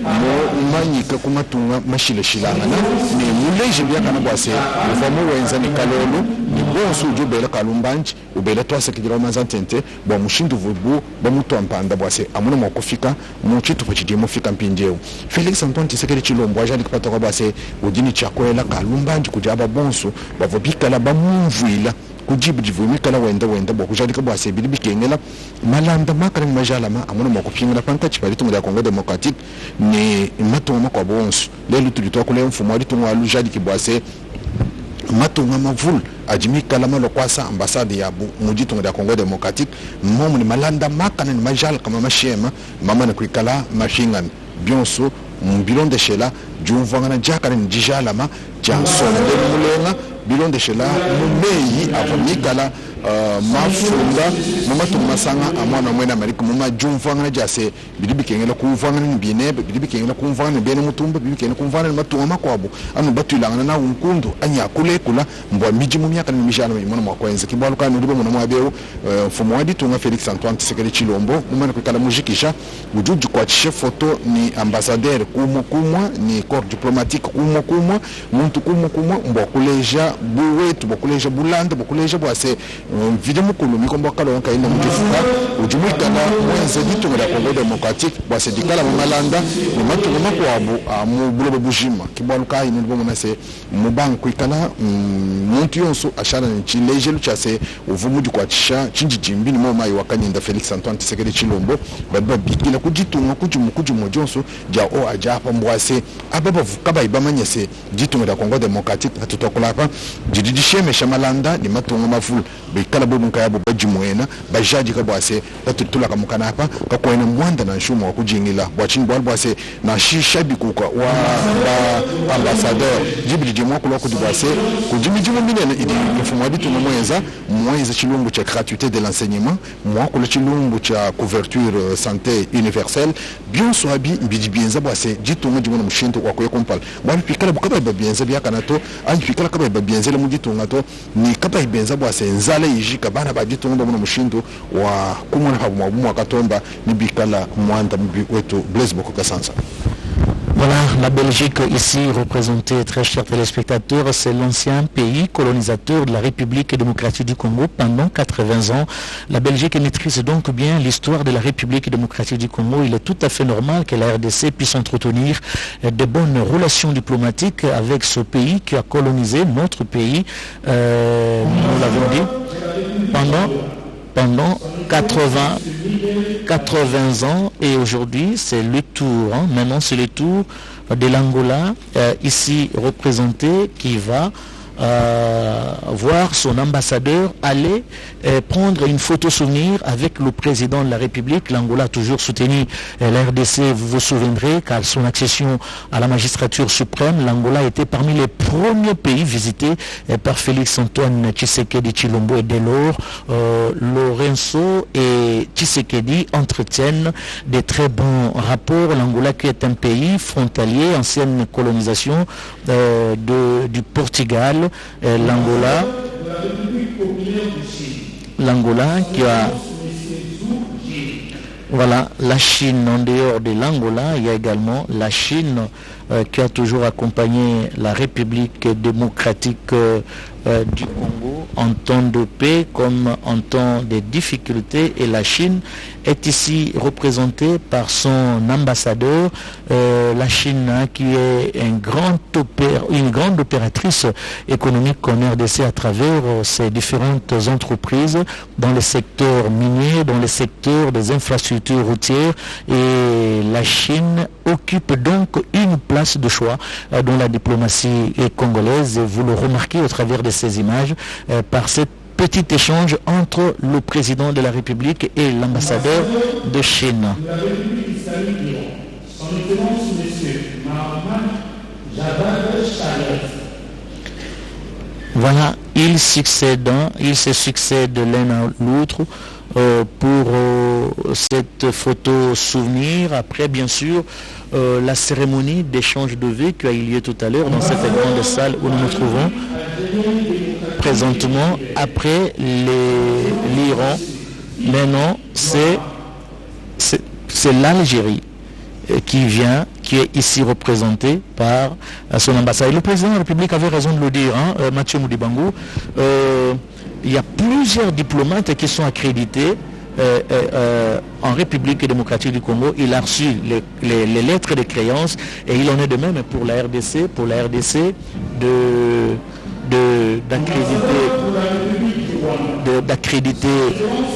mo manyika kumatunga mashile shilangana ni muleje biaka na bwase uvamu wenza ni kalolo ni bonso ujubela kalumbanji ubela twase kidira manzantente bwa mushindu vubu bwa muto ampanda bwase amuna mokufika mu chitu pachidi mufika mpinjeo Félix Antoine Tshisekedi Tshilombo ajali kupata kwa bwase udini chakwela kalumbanji kujaba bonso bavobikala bamuvwila kujibu jivumi kala wenda bo kujadika bo asebi bikengela malanda makana majalama amona mokupinga panta chipali tungu ya Congo démocratique ni matonga kwa bonso lelo tulitoa kule mfumo ali tungu alu jadi kibwase matonga mavul ajimi kalama lokwasa ambassade ya muji tungu ya Congo démocratique momu ni malanda makana ni majal kama mashema mama na kuikala mashingan bionso bilon de shela jumvangana jakana ni jijalama jansonde mulenga bilon de shela mumeyi avamikala mafunga mama sanga amwana mwena Amerika mama jumvangana jase bidibi kengela kumvangana ni bine bidibi kengela kumvangana ni bene mutumba bidibi kengela kumvangana ni matunga makwabo anu batulangana na unkundu anya kule kula mbwa miji mumyaka ni mijana mwana mwakwenza kibalo kana ndibo mwana mwabeo fumo wadi tunga Felix Antoine Tshisekedi Chilombo mwana kukala mujikisha ujuju kwa chishe foto ni ambassadeur kumwa ni corps diplomatique kumwa muntu kumwa mbwa kuleja buwetu bukuleja bulanda bukuleja bwase video mukulu mikombo kalo nka ina mujifuka ujumuikana mwenze ditunga la Congo démocratique bwase dikala malanda ni matunga makwabu mu bulobo bujima kibalo kai ni bomo nase mubanku ikana muntu yonso ashana ni chileje luchase uvumuji kwa chisha chinji jimbini moma wakanyinda Felix Antoine Tshisekedi Chilombo baba bikila kujitunga kujumu jonso ja o ajapa mbwase ababa vukaba ibamanyese ditunga la Congo démocratique atutokolapa jididisheme shamalanda ni matunga mafulu bikala bobu nkayabo bajimwena bajaji kabwase tatutula kamukanapa kakwena mwanda na nshumo wa kujingila bwachini bwalbwase na shishabi kuka wa ambassadeur jibili jimwa kulo kudibwase kujimijimu minene idi mfumo waditu mwenza chilumbu cha gratuité de l'enseignement mwa kulo chilumbu cha couverture santé universelle bionso abi bijibienza bwase jitu mjimu na mshinto kwa kuyekompala bwabi pikala bukaba ibabienza biyakanato anyi pikala kaba ibabienza le mujitu ngato ni kaba ibenza bwase nzale yijika bana bajitunga muna mushindu wa kumuna habu mabumu wakatomba nibikala mwanda wetu Blaise Bokoka Sansa. Voilà, la Belgique ici représentée, très chers téléspectateurs, c'est l'ancien pays colonisateur de la République démocratique du Congo pendant 80 ans. La Belgique maîtrise donc bien l'histoire de la République démocratique du Congo. Il est tout à fait normal que la RDC puisse entretenir de bonnes relations diplomatiques avec ce pays qui a colonisé notre pays, nous l'avons dit, pendant 80 ans, et aujourd'hui c'est le tour, maintenant c'est le tour de l'Angola, ici représenté, qui va voir son ambassadeur aller prendre une photo souvenir avec le président de la République. L'Angola a toujours soutenu la RDC, vous vous souviendrez, car son accession à la magistrature suprême, l'Angola était parmi les premiers pays visités par Félix Antoine Tshisekedi Chilombo, et dès lors Lorenzo et Tshisekedi entretiennent des très bons rapports. L'Angola qui est un pays frontalier, ancienne colonisation du Portugal. L'Angola qui a... Voilà, la Chine. En dehors de l'Angola, il y a également la Chine qui a toujours accompagné la République démocratique du Congo en temps de paix comme en temps de difficultés, et la Chine est ici représentée par son ambassadeur, la Chine qui est une grande opératrice économique en RDC à travers ses différentes entreprises dans le secteur minier, dans le secteur des infrastructures routières, et la Chine occupe donc une place de choix dans la diplomatie congolaise. Vous le remarquez au travers de ces images, par cet petit échange entre le président de la République et l'ambassadeur de Chine. Voilà, ils se succèdent l'un à l'autre pour cette photo souvenir. Après, bien sûr, la cérémonie d'échange de vœux qui a eu lieu tout à l'heure dans cette grande salle où nous nous trouvons présentement. Après l'Iran, maintenant c'est l'Algérie qui est ici représentée par son ambassade. Et le président de la République avait raison de le dire, Mathieu Modibango. Il y a plusieurs diplomates qui sont accrédités en République démocratique du Congo. Il a reçu les lettres de créance, et il en est de même pour la RDC, d'accréditer d'accréditer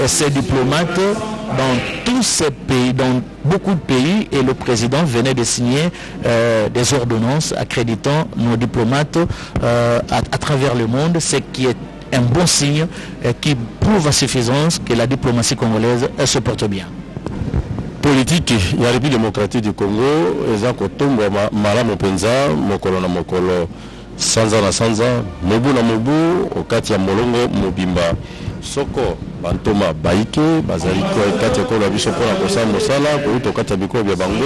ces diplomates dans tous ces pays, dans beaucoup de pays, et le président venait de signer des ordonnances accréditant nos diplomates à travers le monde, ce qui est un bon signe qui prouve à suffisance que la diplomatie congolaise se porte bien. Politique ya République démocratique du Congo eza kotombwa malamu penza mokolo na mokolo sanza na sanza mobu na mobu okati ya molongo mobimba soko bantoma baike bazali ko kati ya kola biso pona kosala mosala ko kati ya bikolo bya bango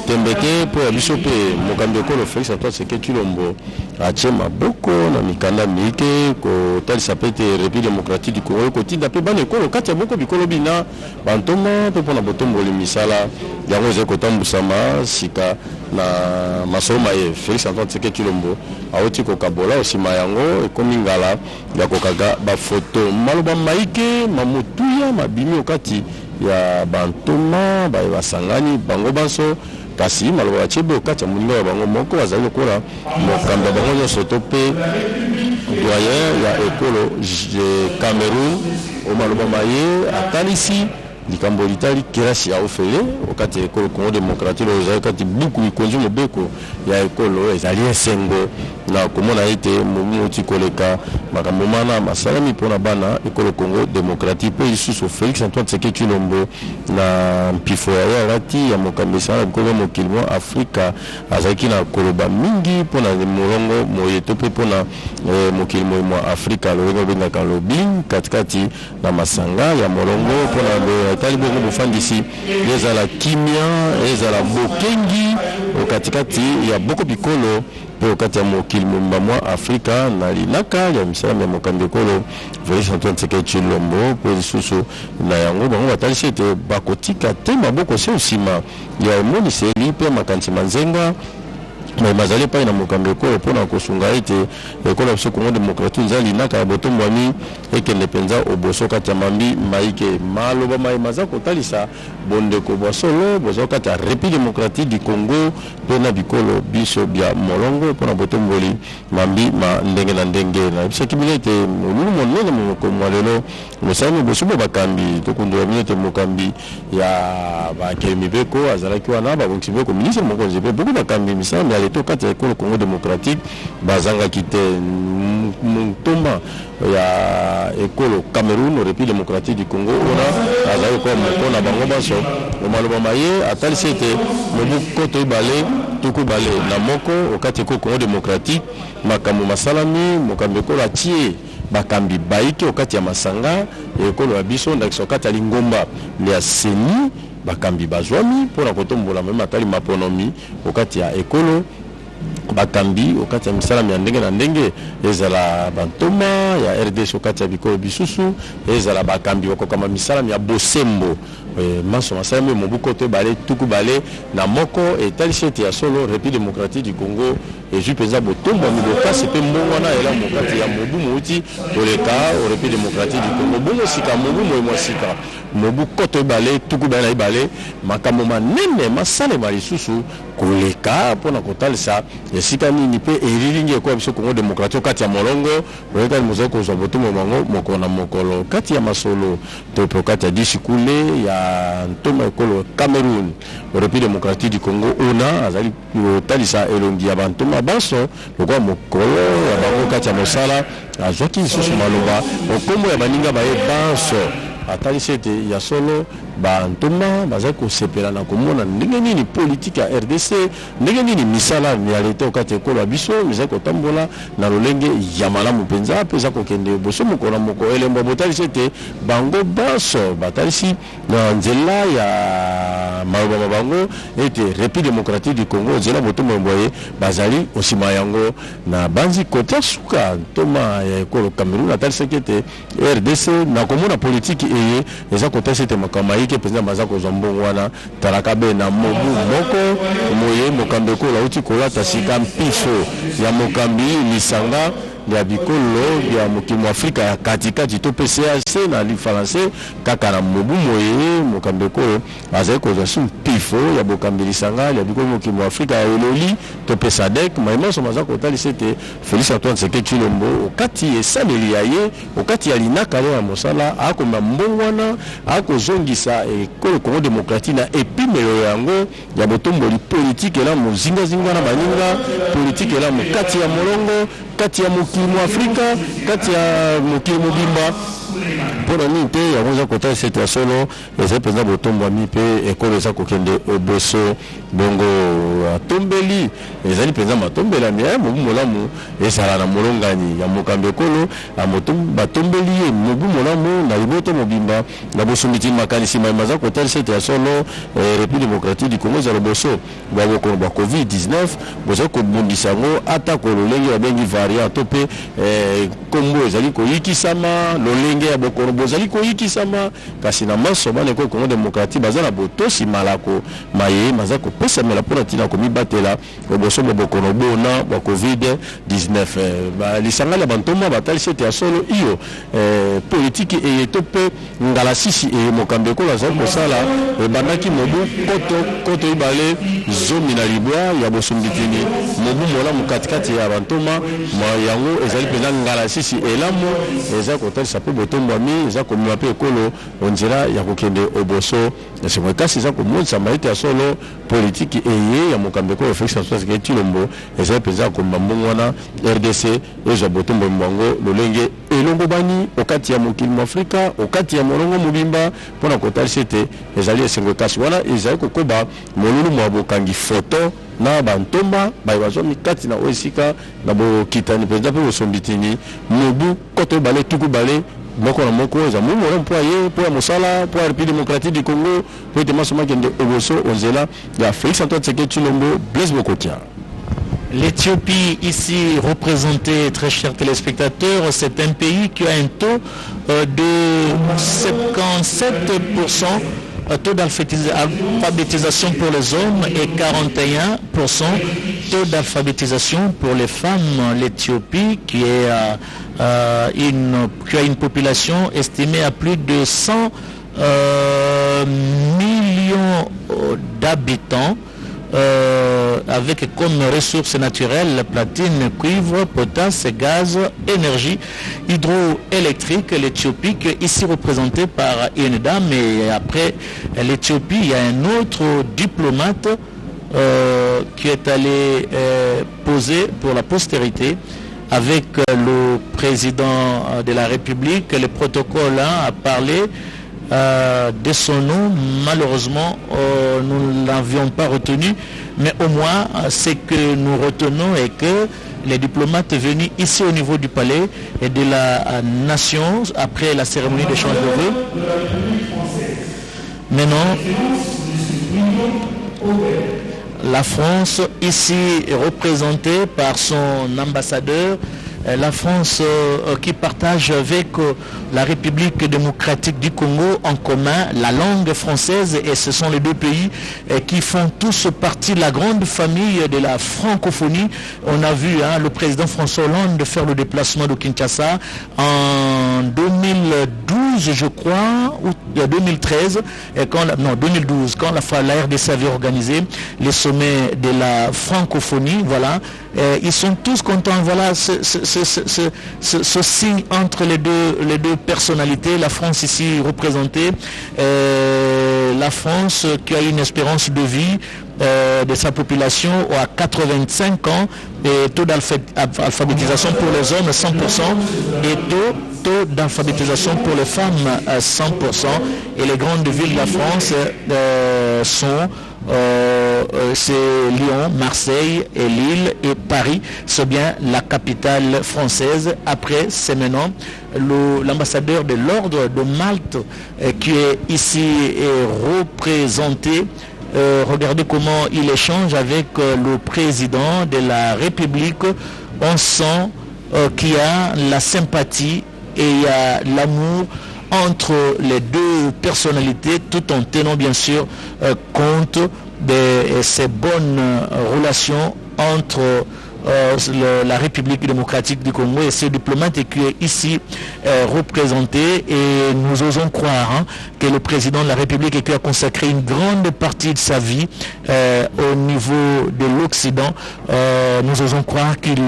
tembeke po ya biso pe mokambi ekolo Félix Antoine Tshisekedi Tshilombo atie maboko na mikanda mike kotalisa pete République démocratique du Congo kotinda pe bana ekolo kati ya boko bikolo bina bantoma pe pona botomboli misala yango eze kotambusama sika na masoma ye Félix Antoine Tshisekedi Tshilombo awoti kokabola osima yango ekomi ngala ya kokaga bafoto maloba maike mamutuya mabimi okati ya bantoma basangani bango banso kasi maloba bachebe okati ya moninga ya bango moko bazali lokola mokambi ya bango nyonso to pe doyen ya ekolo Cameroun omaloba maye atalisi likambo litali kirasi ya ofele okati ya ekolo Congo démocratique ozali kati buku ikonzi mobeko ya ekolo ezali esengo na komona ete momu oti koleka makambo mana masalami mpona bana ekolo Congo démocratique pe lisusu Félix Antoine Tshisekedi Tshilombo na mpifo ya alati ya mokambi esala bikolo ya mokili mwa Afrika azalaki na koloba mingi mpona molongo moye to mpe mpona mokili moye mwa Afrika lolenge obengaka lobbying katikati na masanga ya molongo mpona tali bongo bofandisi ezala kimia ezala bokengi okatikati ya boko bikolo pe okati ya mokili mobimba mwa Afrika na linaka ya misala ya mokambi ekolo Félix Antoine Tshisekedi Tshilombo pe lisusu na yango bango batalisi ete bakotika te maboko se osima ya emoniseli pe makanisi manzenga mais bazali pa na mokambi ekolo mpona kosunga ete ekolo ya biso Congo démocratique eza linaka ya botombwami ekende mpenza oboso kati ya mambi maike maloba mai maza kotalisa bondeko bwa solo boza kati ya République démocratique du Congo mpe na bikolo biso bya molongo mpona botomboli mambi ma ndenge na ndenge na bisaki bino ete molulu monene mokomwa lelo mosala moboso bo bakambi tokundula bino ete mokambi ya bakeli mibeko azalaki wana babongisi mibeko ministre mokonzi mpe boko bakambi misala to kati ya ekolo Congo démocratique bazangaki te mutomba ya ekolo Cameroun République démocratique du Congo ona azali ko mokona bango baso omaloba maye atalisi ete mobu koto ibale tuku bale na moko okati ya ekolo Congo démocratique makambo masalami mokambi ekolo atie bakambi baiki okati ya masanga ekolo ya biso ndakisa okati ya lingomba ya seni bakambi bazwami mpona kotombola meme atali maponomi okati ya ekolo bakambi okati ya misala ya ndenge na ndenge ezala bantoma ya RDC okati ya bikolo bisusu ezala bakambi bakokama misala ya bosembo maso masala me mobuko to bale tuku bale na moko etalisi ete ya solo République démocratique du Congo eju penza botombo milokasi pe mbongo na ela mokati ya mobu mouti koleka au République démocratique du Congo bongo sika mobu moye sika mobu koto bale tuku bale na bale makambo manene masale malisusu koleka pona kotalisa esika nini pe erilingi ekwa biso Congo démocratique kati ya molongo koleka mozo kozwa botombo bango mokona mokolo kati ya masolo to pe kati ya disikule ya ntoma ekolo Cameroun République démocratique du Congo ona azali kotalisa elongi ya bantoma baso lokwa mokolo ya bango kati ya mosala azwaki lisusu maloba okombo ya baninga baye baso atalisi ete ya solo bantoma bazali kosepela na komona ndenge nini politique ya RDC ndenge nini misala ya leta okati ekolo ya biso ezali kotambola na lolenge ya malamu mpenza mpe eza kokende boso mokolo moko elembo botalisi ete bango baso batalisi na nzela ya maloba na bango ete République démocratique du Congo nzela botombo boye bazali osima yango na banzi kote suka ntoma ya ekolo Cameroun atalisaki ete RDC na komona politique eye eza kotalisi ete makambo ke président bazako zombongo wana talaka be na mobu moko moye mokambi ko lauti kolata sika mpiso ya mokambi lisanga ya bikolo ya mokili Afrika ya katikati to PCAC na li français kaka na mobu moye mokambe ko azali kozwa sum pifo ya bokambelisanga ya bikolo mokili Afrika ya eloli to PSADC maima so maza kotali sete Félix Antoine Tshisekedi Tshilombo okati esaleli ya ye okati ya linaka ya mosala akomba mbongwana akozongisa ekolo Congo démocratique na epimelo yango ya botomboli politique la mozinga zinga na baninga politique la mokati ya molongo kati ya mokili Afrika kati ya mokili mobimba pona nini te yakoza kota sete ya solo eza penza botombo mi pe ekolo eza kokende oboso bongo atombeli ezali penza matombela mi mobu molamu ezala na molongani ya mokambe ekolo batombeli ye mobu molamu na liboto mobimba na bosumbiti makanisi maza kota sete ya solo République démocratique du Congo za boso baboko ba COVID-19 boza ko bundisa ngo ata ko lolenge ya bengi variant to pe kombo ezali ko yikisama lolenge ya bokoro bozali ko yikisama kasi na maso bana ko Congo démocratique bazala botosi malako maye maza ko pesa mela pona tina ko mibatela boso bokoro bona ba COVID-19 ba lisanga la bantoma batali sete ya solo iyo politique e to pe ngala sisi e mokambe ko la za ko sala bandaki mobu koto ibale zomi na libwa ya bosumbitini mobu mola mukatikati ya bantoma yango ezali pena ngala sisi elamo eza kotalisa pe botombo mi eza komima pe ekolo onzela ya kokende oboso esemwe kasi eza komonisa maite ya solo politiki eye ya mokambe ko Félix Antoine Tshisekedi Tshilombo ezali penza komba mbongo wana RDC ezwa botombo mbango lolenge elongo bani okati ya mokili Afrika okati ya molongo mobimba pona kotalisa ete ezali esengo kasi wana ezali kokoba molulu mwa bokangi foto na bantomba bazo mikati na oesika na bokitani penza pe bosombitini mobu koto bale tuku bale moko na moko za mumo mpo ye po mosala po République démocratique du Congo po te masoma kende oboso onzela ya Félix Antoine Tshisekedi Tshilombo Blaise Bokotia. L'Éthiopie, ici représentée, très chers téléspectateurs, c'est un pays qui a un taux de 57%, taux d'alphabétisation pour les hommes et 41% taux d'alphabétisation pour les femmes. L'Éthiopie qui a une population estimée à plus de 100 millions d'habitants, avec comme ressources naturelles platine, cuivre, potasse, gaz, énergie hydroélectrique. L'Éthiopie ici représentée par une dame, et après l'Éthiopie il y a un autre diplomate qui est allé poser pour la postérité avec le président de la République. Le protocole a parlé de son nom. Malheureusement, nous ne l'avions pas retenu, mais au moins ce que nous retenons est que les diplomates venus ici au niveau du palais et de la nation après la cérémonie d'échange de vœux. Maintenant, la France ici est représentée par son ambassadeur. La France qui partage avec la République démocratique du Congo en commun la langue française, et ce sont les deux pays qui font tous partie de la grande famille de la francophonie. On a vu le président François Hollande faire le déplacement de Kinshasa en 2012 je crois, ou 2013, 2012, quand la RDC avait organisé les sommets de la francophonie. Voilà, ils sont tous contents. Voilà ce signe entre les deux personnalités. La France ici représentée, la France qui a une espérance de vie de sa population à 85 ans, et taux d'alphabétisation pour les hommes 100%, et taux d'alphabétisation pour les femmes 100%. Et les grandes villes de la France sont c'est Lyon, Marseille et Lille, et Paris, c'est bien la capitale française. Après, c'est maintenant l'ambassadeur de l'ordre de Malte qui est ici représenté. Regardez comment il échange avec le président de la République. On sent qu'il y a la sympathie et il y a l'amour entre les deux personnalités, tout en tenant bien sûr compte de ces bonnes relations entre la République démocratique du Congo et ce diplomate qui est ici représenté, et nous osons croire que le président de la République qui a consacré une grande partie de sa vie au niveau de l'Occident, nous osons croire qu'il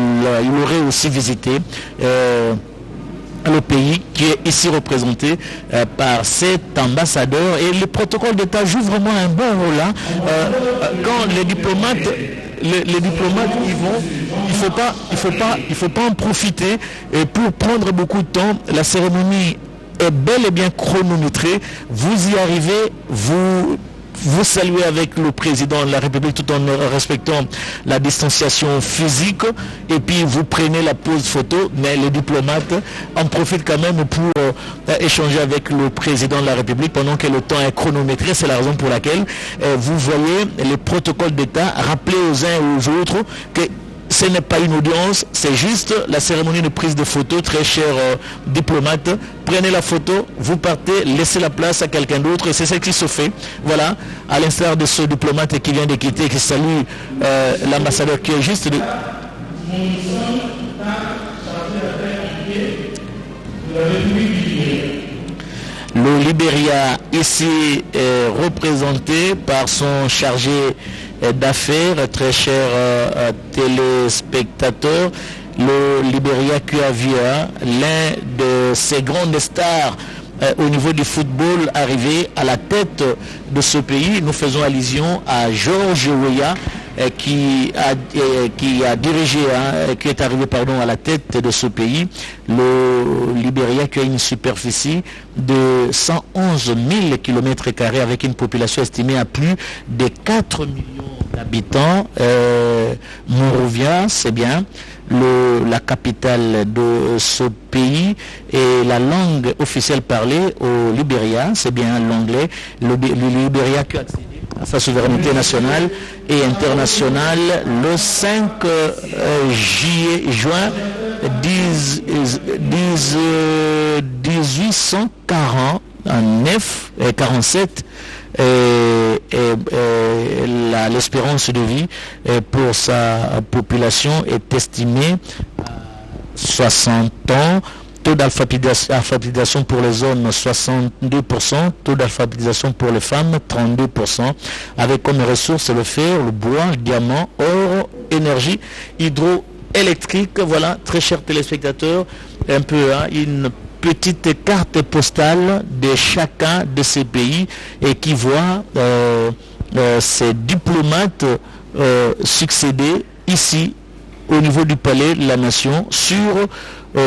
aurait aussi visité le pays qui est ici représenté par cet ambassadeur, et le protocole d'État joue vraiment un bon rôle là. Quand les diplomates y vont, il faut pas en profiter et pour prendre beaucoup de temps. La cérémonie est bel et bien chronométrée. Vous y arrivez, vous saluez avec le président de la République tout en respectant la distanciation physique, et puis vous prenez la pause photo, mais les diplomates en profitent quand même pour échanger avec le président de la République pendant que le temps est chronométré. C'est la raison pour laquelle vous voyez les protocoles d'État rappeler aux uns et aux autres que ce n'est pas une audience, c'est juste la cérémonie de prise de photo. Très cher diplomate, prenez la photo, vous partez, laissez la place à quelqu'un d'autre, et c'est ce qui se fait. Voilà, à l'instar de ce diplomate qui vient de quitter, qui salue l'ambassadeur qui est juste de... Le Libéria ici est représenté par son chargé d'affaires, très chers téléspectateurs. Le Libéria qui a vu l'un de ses grandes stars au niveau du football arrivé à la tête de ce pays. Nous faisons allusion à George Weah, qui a dirigé, qui est arrivé à la tête de ce pays. Le Libéria qui a une superficie de 111 000 km² avec une population estimée à plus de 4 millions d'habitants. Monrovia, c'est bien la capitale de ce pays, et la langue officielle parlée au Libéria, c'est bien l'anglais. Le Libéria qui a accédé à sa souveraineté nationale et internationale le 5 juin 1847. L'espérance de vie pour sa population est estimée à 60 ans. Taux d'alphabétisation pour les hommes 62%, taux d'alphabétisation pour les femmes 32%, avec comme ressources le fer, le bois, le diamant, or, énergie hydroélectrique. Voilà, très chers téléspectateurs, un peu une petite carte postale de chacun de ces pays, et qui voit ces diplomates succéder ici au niveau du palais de la nation sur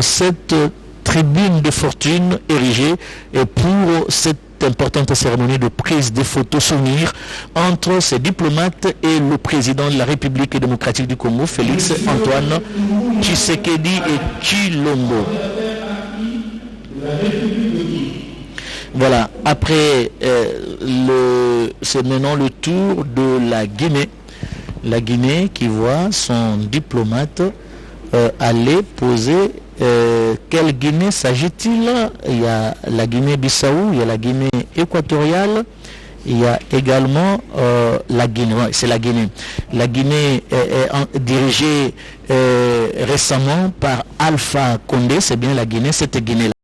cette tribune de fortune érigée pour cette importante cérémonie de prise de photos souvenirs entre ces diplomates et le président de la République démocratique du Congo, Félix Antoine Tshisekedi et Tshilombo. Voilà, après c'est maintenant le tour de la Guinée. La Guinée qui voit son diplomate aller poser. Quelle Guinée s'agit-il? Il y a la Guinée-Bissau, il y a la Guinée équatoriale, il y a également la Guinée. Ouais, c'est la Guinée. La Guinée est dirigée récemment par Alpha Condé, c'est bien la Guinée, cette Guinée-là.